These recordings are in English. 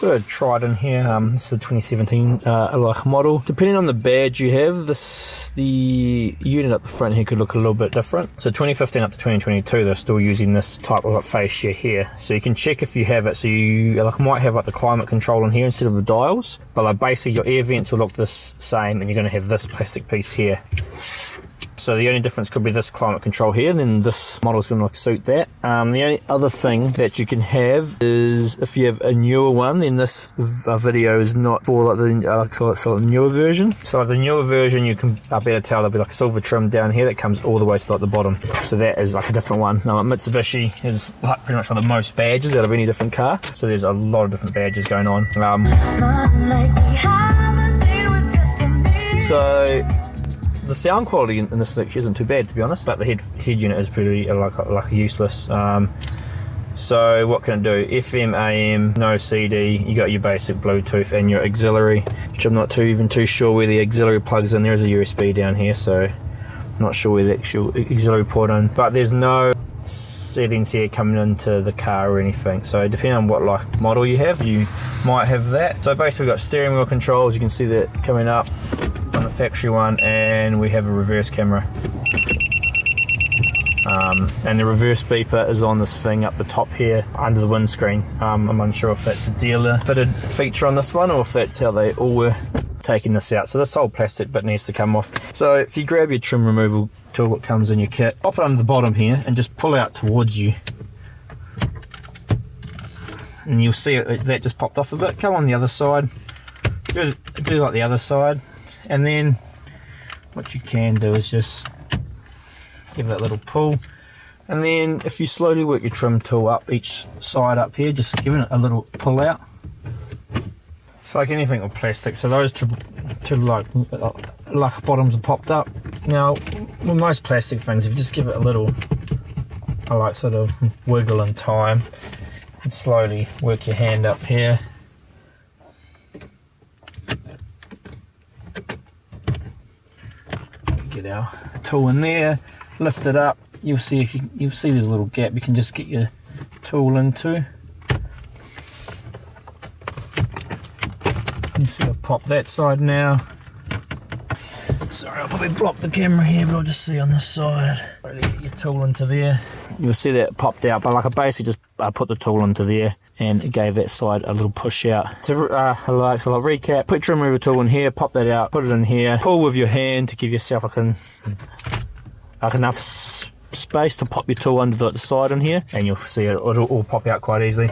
Got a Triton here. This is a 2017 like model. Depending on the badge you have, the unit up the front here could look a little bit different. So 2015 up to 2022, they're still using this type of fascia here. So you can check if you have it. So you might have the climate control in here instead of the dials. But basically your air vents will look this same, and you're going to have this plastic piece here. So the only difference could be this climate control here, and then this model is going to suit that. The only other thing that you can have is if you have a newer one, then this video is not for the newer version. So the newer version, you can better tell there'll be a silver trim down here that comes all the way to the bottom. So that is a different one. Now Mitsubishi is pretty much the most badges out of any different car. So there's a lot of different badges going on. So the sound quality in this actually isn't too bad, to be honest, but the head unit is pretty useless. So what can it do? FM, AM, no CD, you got your basic Bluetooth and your auxiliary, which I'm not even too sure where the auxiliary plugs in. There is a USB down here, so I'm not sure where the actual auxiliary port in, but there's no settings here coming into the car or anything. So depending on what model you have, you might have that. So basically we've got steering wheel controls, you can see that coming up on the factory one, and we have a reverse camera. And the reverse beeper is on this thing up the top here under the windscreen. I'm unsure if that's a dealer fitted feature on this one or if that's how they all were taking this out. So this whole plastic bit needs to come off. So if you grab your trim removal tool that comes in your kit, pop it under the bottom here and just pull out towards you, and you'll see that just popped off a bit. Go on the other side, do like the other side, and then what you can do is just give it a little pull, and then if you slowly work your trim tool up each side up here, just giving it a little pull out. It's like anything with plastic, so those two like bottoms are popped up. Now with most plastic things, if you just give it a little sort of wiggle in time and slowly work your hand up here, get our tool in there, lift it up, you'll see there's a little gap you can just get your tool into. You see I've popped that side now. Sorry, I'll probably block the camera here, but I'll just see on this side. Really get your tool into there. You'll see that it popped out, but I basically just put the tool into there and it gave that side a little push out. So I'll recap, put your trim removal tool in here, pop that out, put it in here, pull with your hand to give yourself enough space to pop your tool under the side in here, and you'll see it'll all pop out quite easily.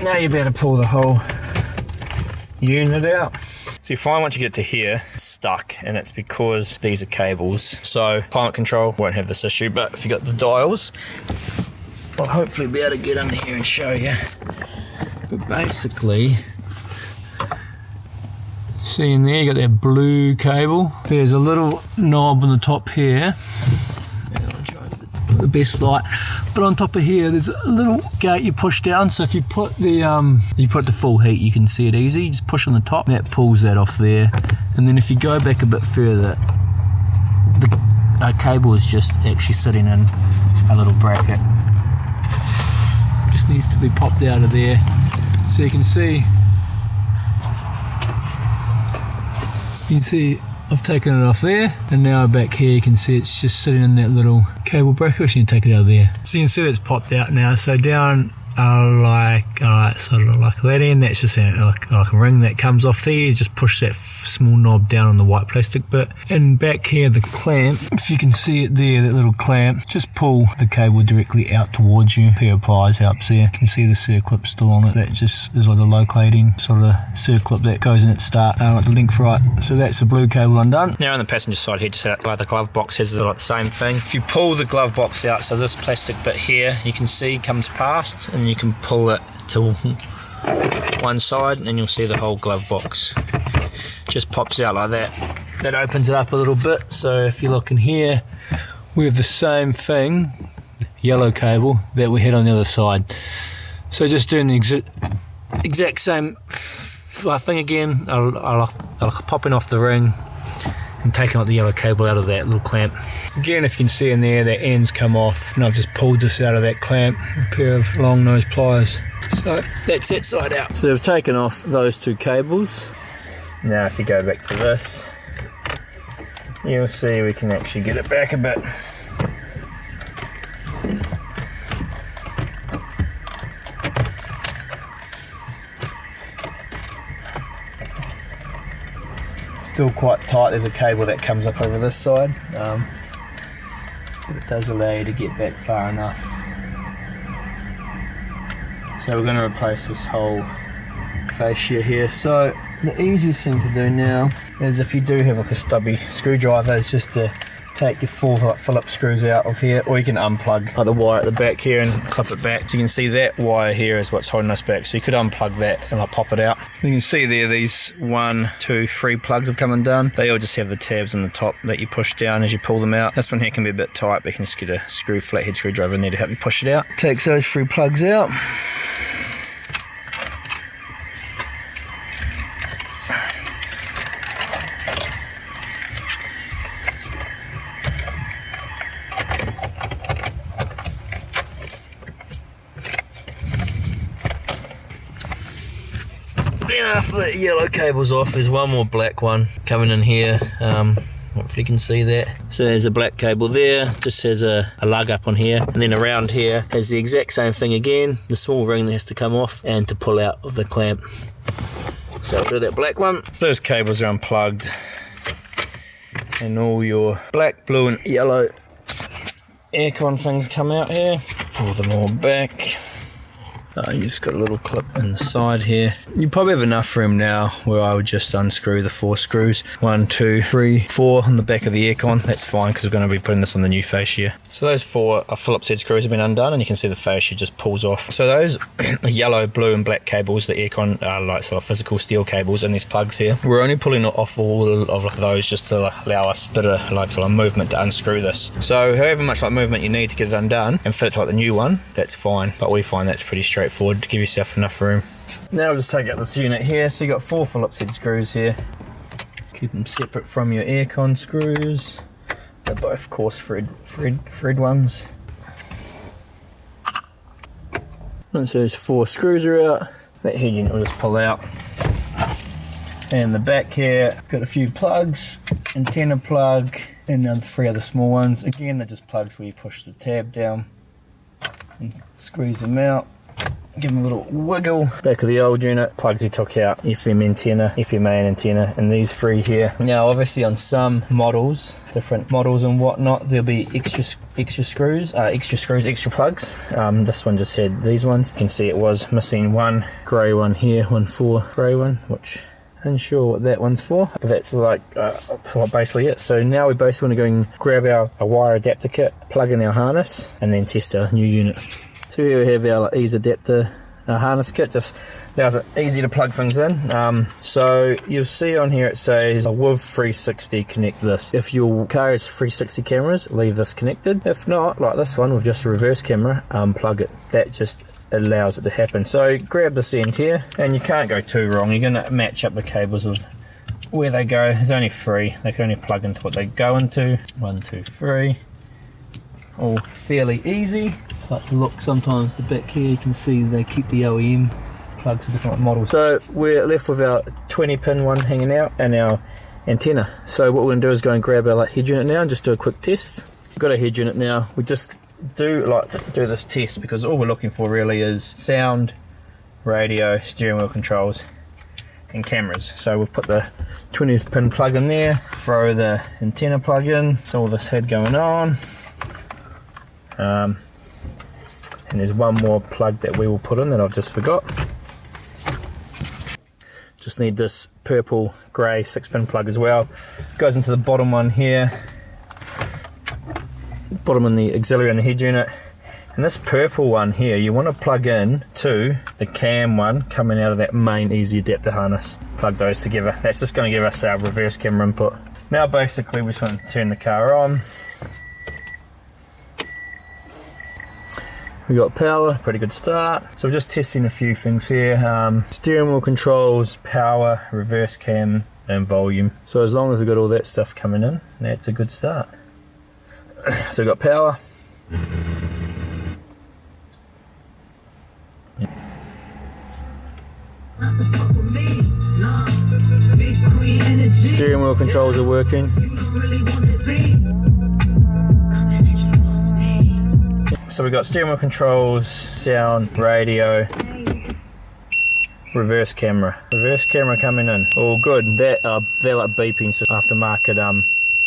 Now you better pull the whole unit out. So you find once you get to here, it's stuck, and it's because these are cables. So climate control won't have this issue, but if you got the dials, I'll hopefully be able to get under here and show you. But basically, see in there, you got that blue cable. There's a little knob on the top here. I'll try the best light. But on top of here, there's a little gate you push down. So if you put the full heat, you can see it easy. You just push on the top, that pulls that off there. And then if you go back a bit further, the cable is just actually sitting in a little bracket. Just needs to be popped out of there. So you can see I've taken it off there, and now back here you can see it's just sitting in that little cable bracket. You can take it out of there. So you can see that's popped out now. So down sort of like that end, that's just like a ring that comes off there. You just push that small knob down on the white plastic bit, and back here the clamp, if you can see it there, that little clamp, just pull the cable directly out towards you. Pair of pliers helps there. You can see the circlip still on it. That just is like a locating sort of circlip that goes in at start, like the link right. So that's the blue cable undone. Now on the passenger side here, just like the glove box has like the same thing. If you pull the glove box out, so this plastic bit here, you can see comes past, and you can pull it to one side and you'll see the whole glove box just pops out like that. That opens it up a little bit. So if you look in here, we have the same thing, yellow cable, that we had on the other side. So just doing the exact same thing again. I'll popping off the ring and taking out the yellow cable out of that little clamp. Again, if you can see in there, that end's come off, and I've just pulled this out of that clamp with a pair of long nose pliers. So that's that side out. So they've taken off those two cables. Now if you go back to this, you'll see we can actually get it back a bit. Still quite tight. There's a cable that comes up over this side, but it does allow you to get back far enough. So we're going to replace this whole fascia here. So the easiest thing to do now is, if you do have like a stubby screwdriver, is just to take your 4 Phillips screws out of here, or you can unplug the wire at the back here and clip it back. So you can see that wire here is what's holding us back, so you could unplug that and pop it out. You can see there these 1, 2, 3 plugs have come undone. They all just have the tabs on the top that you push down as you pull them out. This one here can be a bit tight, but you can just get a flathead screwdriver in there to help you push it out. Takes those 3 plugs out. Then after that yellow cable's off, there's one more black one coming in here. Hopefully you can see that. So there's a black cable there, just has a lug up on here, and then around here has the exact same thing again, the small ring that has to come off and to pull out of the clamp. So I'll do that black one. Those cables are unplugged, and all your black, blue and yellow aircon things come out here. Pull them all back. You just got a little clip in the side here. You probably have enough room now where I would just unscrew the 4 screws. 1, 2, 3, 4 on the back of the aircon. That's fine because we're going to be putting this on the new fascia. So those 4 Phillips head screws have been undone, and you can see the fascia just pulls off. So those yellow, blue and black cables, the aircon are like sort of physical steel cables, and these plugs here, we're only pulling off all of those just to allow us a bit of like sort of movement to unscrew this. So however much like movement you need to get it undone and fit it like the new one, that's fine, but we find that's pretty straightforward to give yourself enough room. Now we'll just take out this unit here. So you got 4 Phillips head screws here. Keep them separate from your aircon screws. They're both coarse thread ones. Once those 4 screws are out, that head unit will just pull out. And the back here, got a few plugs, antenna plug, and then 3 other small ones. Again, they're just plugs where you push the tab down and squeeze them out. Give them a little wiggle. Back of the old unit, plugs we took out, FM antenna, FMA antenna, and these 3 here. Now obviously on some models, different models and whatnot, there'll be extra screws, extra plugs. This one just had these ones. You can see it was missing 1 grey one here, 1 4 grey one, which I'm unsure what that one's for. But that's like basically it. So now we basically want to go and grab our wire adapter kit, plug in our harness, and then test our new unit. So here we have our ease adapter harness kit, just allows it easy to plug things in. So you'll see on here it says with 360 connect this. If your car has 360 cameras, leave this connected. If not, like this one with just a reverse camera, unplug it. That just allows it to happen. So grab this end here, and you can't go too wrong. You're going to match up the cables of where they go. There's only 3. They can only plug into what they go into. 1, 2, 3. All fairly easy. Start to look sometimes the back here, you can see they keep the OEM plugs of different models. So we're left with our 20 pin one hanging out and our antenna. So what we're going to do is go and grab our head unit now and just do a quick test. We've got a head unit now. We just do this test because all we're looking for really is sound, radio, steering wheel controls and cameras. So we've put the 20 pin plug in there, throw the antenna plug in, so all this head going on. And there's one more plug that we will put in that I've just forgot. Just need this purple grey 6-pin plug as well. Goes into the bottom one here, bottom in the auxiliary and the head unit. And this purple one here, you want to plug in to the cam one coming out of that main easy adapter harness. Plug those together. That's just going to give us our reverse camera input. Now basically we just want to turn the car on. We got power, pretty good start. So we're just testing a few things here. Steering wheel controls, power, reverse cam, and volume. So as long as we've got all that stuff coming in, that's a good start. So we've got power. Steering wheel controls are working. So we've got steering wheel controls, sound, radio, reverse camera coming in. All good. They're like beeping, so aftermarket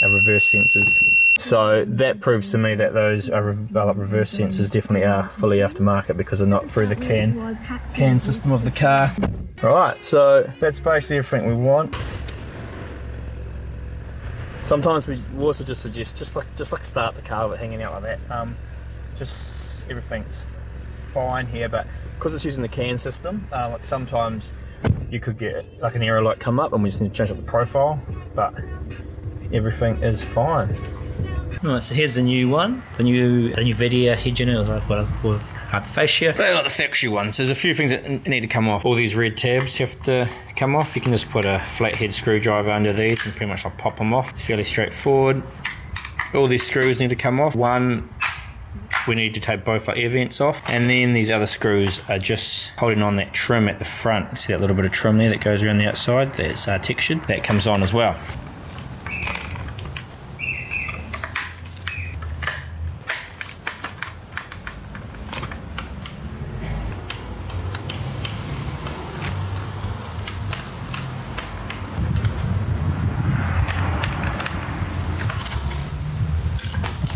reverse sensors. So that proves to me that those reverse sensors definitely are fully aftermarket because they're not through the CAN system of the car. Right, so that's basically everything we want. Sometimes we also just suggest just like start the car with it hanging out like that. Just everything's fine here, but because it's using the CAN system, like sometimes you could get like an error light come up and we just need to change up the profile, but everything is fine. Right, so here's the new one, the new Vhedia head unit with Facia. They're not the factory ones. There's a few things that need to come off. All these red tabs have to come off. You can just put a flathead screwdriver under these and pretty much like pop them off. It's fairly straightforward. All these screws need to come off. One, we need to take both our air vents off, and then these other screws are just holding on that trim at the front. See that little bit of trim there that goes around the outside that's textured? That comes on as well.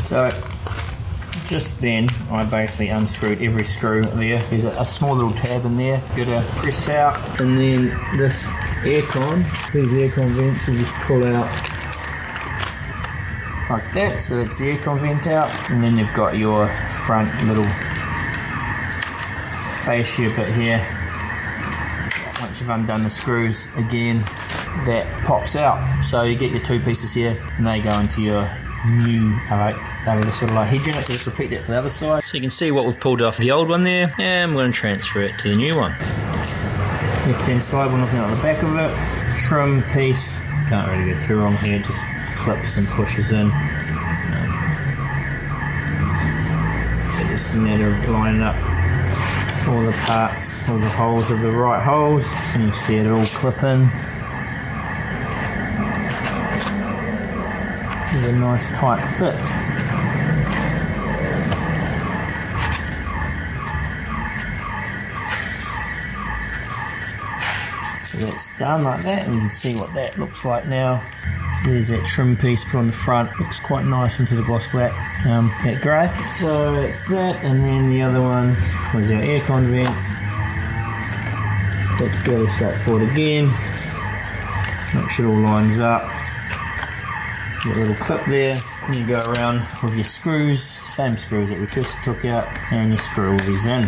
So just then I basically unscrewed every screw there. There's a small little tab in there, got to press out, and then this aircon, these aircon vents will just pull out like that, so that's the aircon vent out, and then you've got your front little fascia bit here. Once you've undone the screws again, that pops out, so you get your two pieces here and they go into your new sort of like head unit. So let's repeat that for the other side. So you can see what we've pulled off the old one there, and I'm going to transfer it to the new one. Left hand side, we're looking at the back of it. Trim piece, can't really get through on here, just clips and pushes in. So just a matter of lining up all the parts, all the holes of the right holes, and you see it all clip in. It's a nice tight fit. So that's done like that, and you can see what that looks like now. So there's that trim piece put on the front, looks quite nice into the gloss black, that grey. So it's that, and then the other one was our aircon vent. That's fairly straightforward again. Make sure it all lines up. Got a little clip there, and you go around with your screws, same screws that we just took out, and you screw all these in.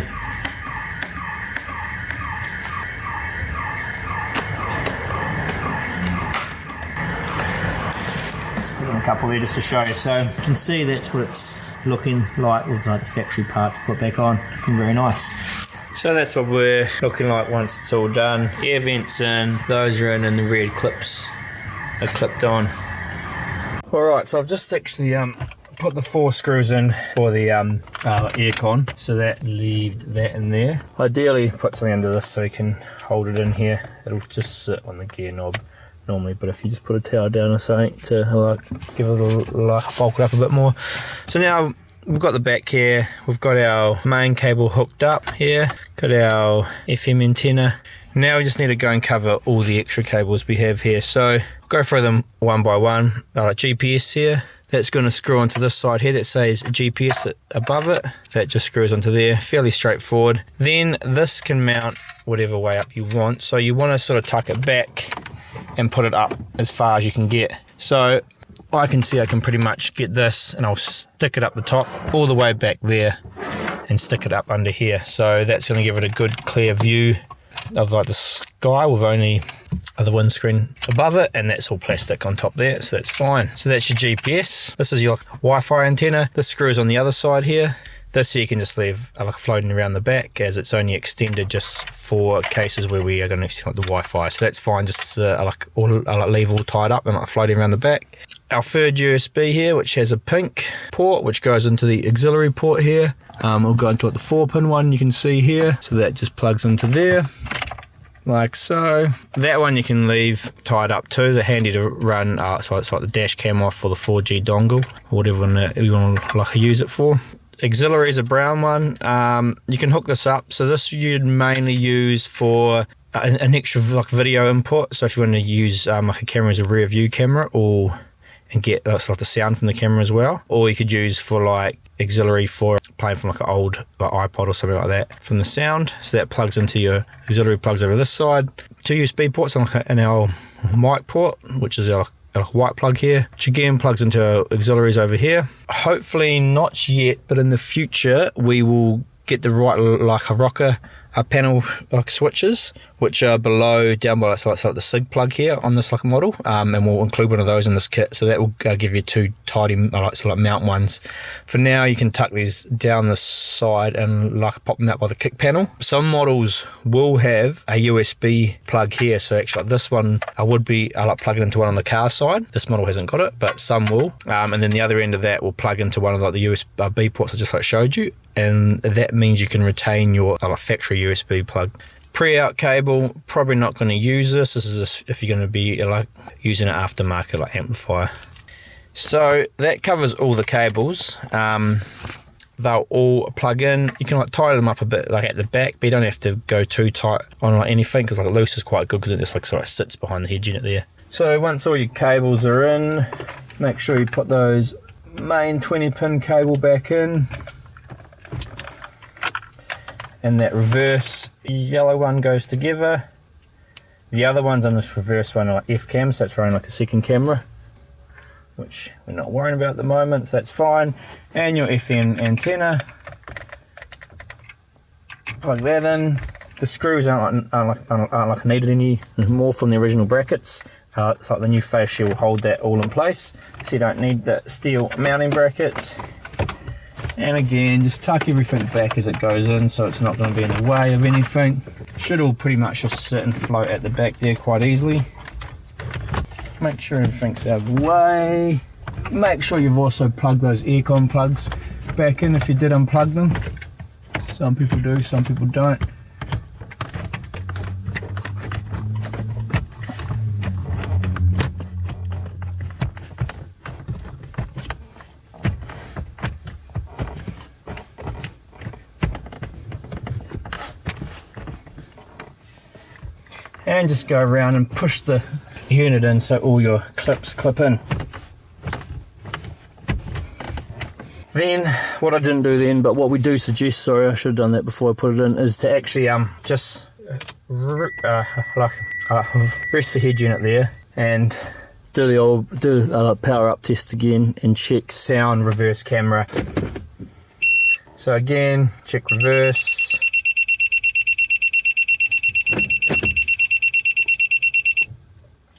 Let's put in a couple there just to show you. So you can see that's what it's looking like with like the factory parts put back on. Looking very nice. So that's what we're looking like once it's all done. Air vents in, those are in, and the red clips are clipped on. Alright, so I've just actually put the 4 screws in for the aircon, so that leave that in there. Ideally put something under this so you can hold it in here. It'll just sit on the gear knob normally, but if you just put a towel down or something to like give it a little bulk it up a bit more. So now we've got the back here, we've got our main cable hooked up here, got our FM antenna. Now we just need to go and cover all the extra cables we have here. So I'll go through them one by one. GPS here, that's going to screw onto this side here that says GPS above it. That just screws onto there, fairly straightforward. Then this can mount whatever way up you want. So you want to sort of tuck it back and put it up as far as you can get. So I can see I can pretty much get this, and I'll stick it up the top all the way back there and stick it up under here. So that's going to give it a good clear view of like the sky with only the windscreen above it, and that's all plastic on top there, so that's fine. So that's your GPS. This is your Wi-Fi antenna. This screws on the other side here. This you can just leave like floating around the back, as it's only extended just for cases where we are going to extend the Wi-Fi, so that's fine. Just leave all tied up and like floating around the back. Our third USB here, which has a pink port which goes into the auxiliary port here. We'll go into the 4-pin one you can see here, so that just plugs into there. like so. That one you can leave tied up too. They're handy to run, so it's like the dash cam off for the 4G dongle, or whatever you want to like use it for. Auxiliary is a brown one. You can hook this up. So this you'd mainly use for an extra like video input. So if you want to use like a camera as a rear view camera, and get like the sound from the camera as well, or you could use for like auxiliary for playing from like an old like iPod or something like that from the sound. So that plugs into your auxiliary, plugs over this side. 2 USB ports on our mic port, which is our white plug here, which again plugs into our auxiliaries over here. Hopefully not yet, but in the future we will get the right like a rocker panel like switches, which are down by like the SIG plug here on this like model, and we'll include one of those in this kit, so that will give you two tidy like mount ones. For now you can tuck these down the side and like pop them out by the kick panel. Some models will have a USB plug here, so actually like this one I like plug it into one on the car side. This model hasn't got it, but some will, and then the other end of that will plug into one of like the USB ports I just like showed you, and that means you can retain your factory USB plug. Pre-out cable, probably not going to use this. This is just if you're going to be like using an aftermarket like amplifier. So that covers all the cables. They'll all plug in. You can like tie them up a bit like at the back, but you don't have to go too tight on like anything, because like loose is quite good because it just like sort of sits behind the head unit there. So once all your cables are in, make sure you put those main 20-pin cable back in. And that reverse yellow one goes together. The other ones on this reverse one are like F cams, so that's running like a second camera, which we're not worrying about at the moment, so that's fine. And your FM antenna, plug that in. The screws aren't like needed any more from the original brackets. It's like the new Facia will hold that all in place, so you don't need the steel mounting brackets. And again, just tuck everything back as it goes in, so it's not going to be in the way of anything. Should all pretty much just sit and float at the back there quite easily. Make sure everything's out of the way. Make sure you've also plugged those aircon plugs back in if you did unplug them. Some people do, some people don't. And just go around and push the unit in so all your clips clip in. Then, what I didn't do then, but what we do suggest, sorry I should have done that before I put it in, is to actually just rest the head unit there and do the old power up test again and check sound reverse camera. So again, check reverse.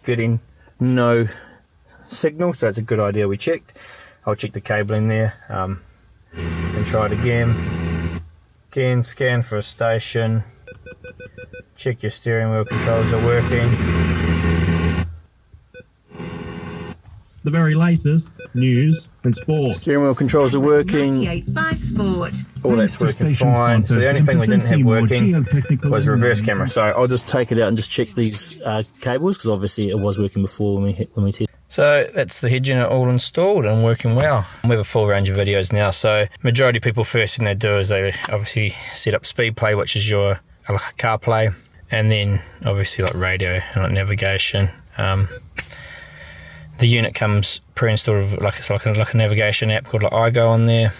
Getting no signal, so it's a good idea we checked. I'll check the cable in there and try it again. Again, scan for a station. Check your steering wheel controls are working. The very latest news and sport. Steering wheel controls are working. 98.5 Sport. All that's working fine. So the only thing we didn't have working was reverse camera. So I'll just take it out and just check these cables, because obviously it was working before when we tested. So that's the head unit all installed and working well. We have a full range of videos now. So majority of people, first thing they do is they obviously set up speed play, which is your CarPlay, and then obviously like radio and like navigation. The unit comes pre-installed with like a navigation app called like iGo on there.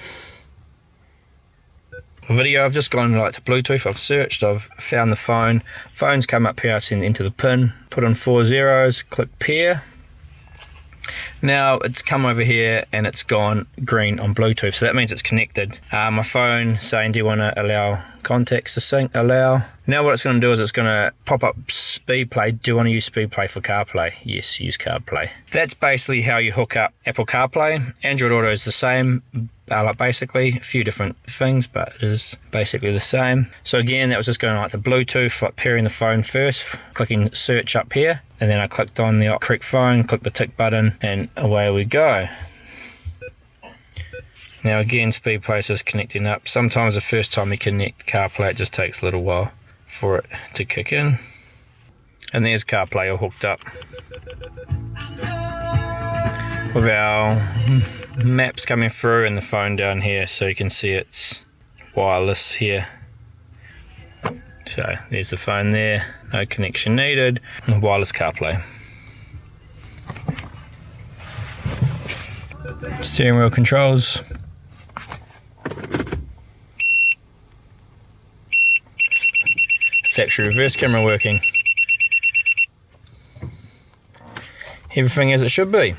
Video, I've just gone like to Bluetooth. I've searched, I've found the phone. Phone's come up here, I send it into the pin, put in 4 zeros, click pair. Now it's come over here and it's gone green on Bluetooth, so that means it's connected. My phone saying, do you want to allow contacts to sync? Allow. Now what it's going to do is it's going to pop up speed play. Do you want to use speed play for CarPlay? Yes, use CarPlay. That's basically how you hook up Apple CarPlay. Android Auto is the same, like basically a few different things, but it is basically the same. So again, that was just going like the Bluetooth, like pairing the phone first, clicking search up here, and then I clicked on the correct phone, clicked the tick button, and away we go. Now again, speed play is connecting up. Sometimes the first time you connect CarPlay, it just takes a little while for it to kick in. And there's CarPlay all hooked up. With our maps coming through and the phone down here, so you can see it's wireless here. So there's the phone there, no connection needed, and wireless CarPlay. Steering wheel controls. Factory reverse camera working. Everything as it should be.